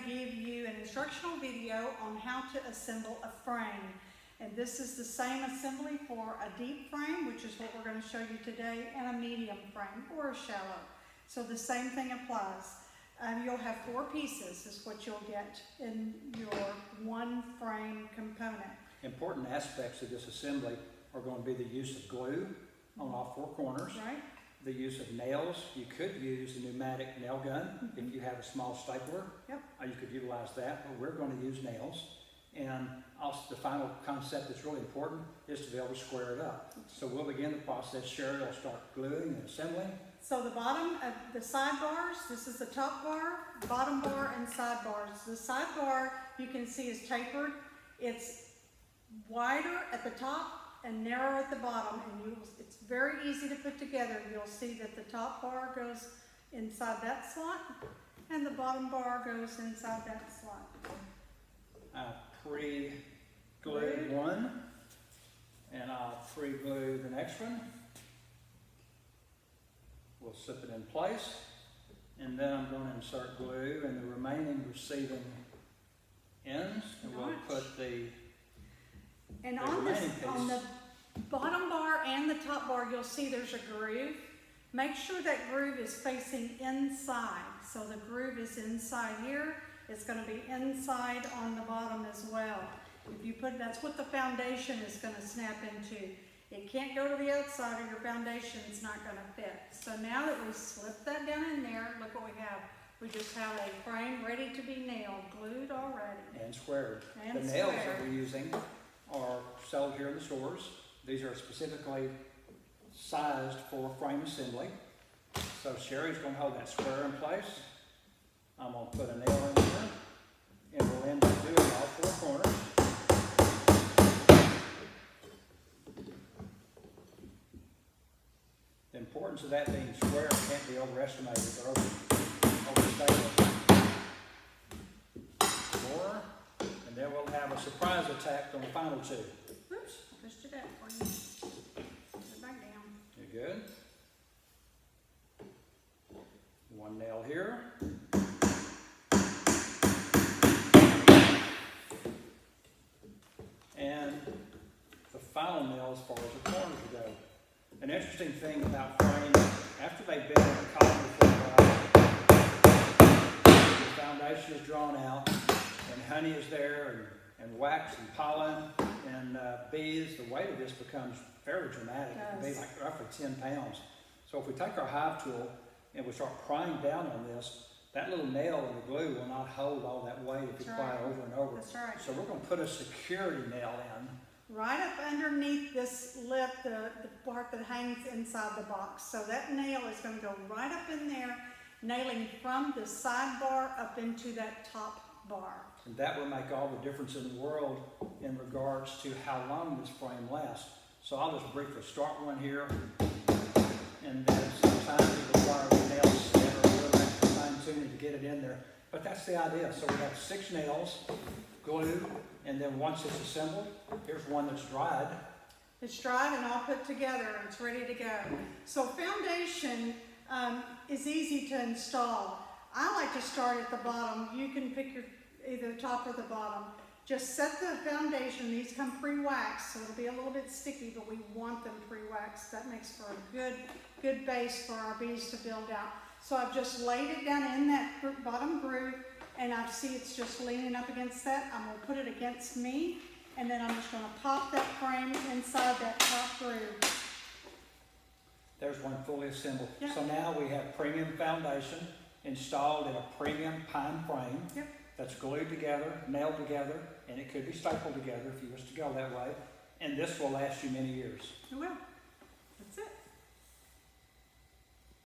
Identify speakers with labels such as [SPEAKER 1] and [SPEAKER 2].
[SPEAKER 1] give you an instructional video on how to assemble a frame. And this is the same assembly for a deep frame, which is what we're going to show you today, and a medium frame or a shallow. So the same thing applies. You'll have 4 pieces is what you'll get in your one frame component.
[SPEAKER 2] Important aspects of this assembly are going to be the use of glue on all 4 corners.
[SPEAKER 1] Right.
[SPEAKER 2] The use of nails. You could use a pneumatic nail gun if you have a small stapler.
[SPEAKER 1] Yep.
[SPEAKER 2] You could utilize that, but we're going to use nails. And also the final concept that's really important is to be able to square it up. So we'll begin the process. Sherry will start gluing and assembling.
[SPEAKER 1] So the bottom of the side bars, this is the top bar, bottom bar, and side bars. The side bar you can see is tapered. It's wider at the top and narrower at the bottom, and it's very easy to put together. You'll see that the top bar goes inside that slot, and the bottom bar goes inside that slot.
[SPEAKER 2] Pre-glued one, and I'll pre-glue the next one. We'll slip it in place, and then I'm going to insert glue in the remaining receiving ends, and we'll put the
[SPEAKER 1] on the bottom bar and the top bar, you'll see there's a groove. Make sure that groove is facing inside. So the groove is inside here. It's going to be inside on the bottom as well. If you put, that's what the foundation is going to snap into. It can't go to the outside or your foundation is not going to fit. So now that we slip that down in there, look what we have. We just have a frame ready to be nailed, glued already.
[SPEAKER 2] And squared.
[SPEAKER 1] And
[SPEAKER 2] the nails that we're using are sold here in the stores. These are specifically sized for frame assembly. So Sherry's going to hold that square in place. I'm going to put a nail in here, and we'll end up doing all 4 corners. The importance of that being square can't be overestimated or overstated. More, and then we'll have a surprise attack on the final 2.
[SPEAKER 1] Oops, pushed it out for you. Put it back down.
[SPEAKER 2] You're good. One nail here. And the final nail as far as the corners go. An interesting thing about frames, after they've been in the colony for a while, the foundation is drawn out, and honey is there, and wax and pollen and bees. The weight of this becomes fairly dramatic. It can be like roughly 10 pounds. So if we take our hive tool and we start prying down on this, that little nail in the glue will not hold all that weight if you pry it over and over.
[SPEAKER 1] That's right.
[SPEAKER 2] So we're going to put a security nail in.
[SPEAKER 1] Right up underneath this lip, the part that hangs inside the box. So that nail is going to go right up in there, nailing from the sidebar up into that top bar.
[SPEAKER 2] And that will make all the difference in the world in regards to how long this frame lasts. So I'll just briefly start one here, and then sometimes it requires the nails that are a little extra fine-tuning to get it in there. But that's the idea. So we have 6 nails, glue, and then once it's assembled, here's one that's dried.
[SPEAKER 1] It's dried and all put together, and it's ready to go. So foundation is easy to install. I like to start at the bottom. You can pick either the top or the bottom. Just set the foundation. These come pre-waxed, so it'll be a little bit sticky, but we want them pre-waxed. That makes for a good base for our bees to build out. So I've just laid it down in that bottom groove, and I see it's just leaning up against that. I'm going to put it against me, and then I'm just going to pop that frame inside that top groove.
[SPEAKER 2] There's one fully assembled.
[SPEAKER 1] Yep.
[SPEAKER 2] So now we have premium foundation installed in a premium pine frame.
[SPEAKER 1] Yep.
[SPEAKER 2] That's glued together, nailed together, and it could be stapled together if you wish to go that way. And this will last you many years.
[SPEAKER 1] It will. That's it.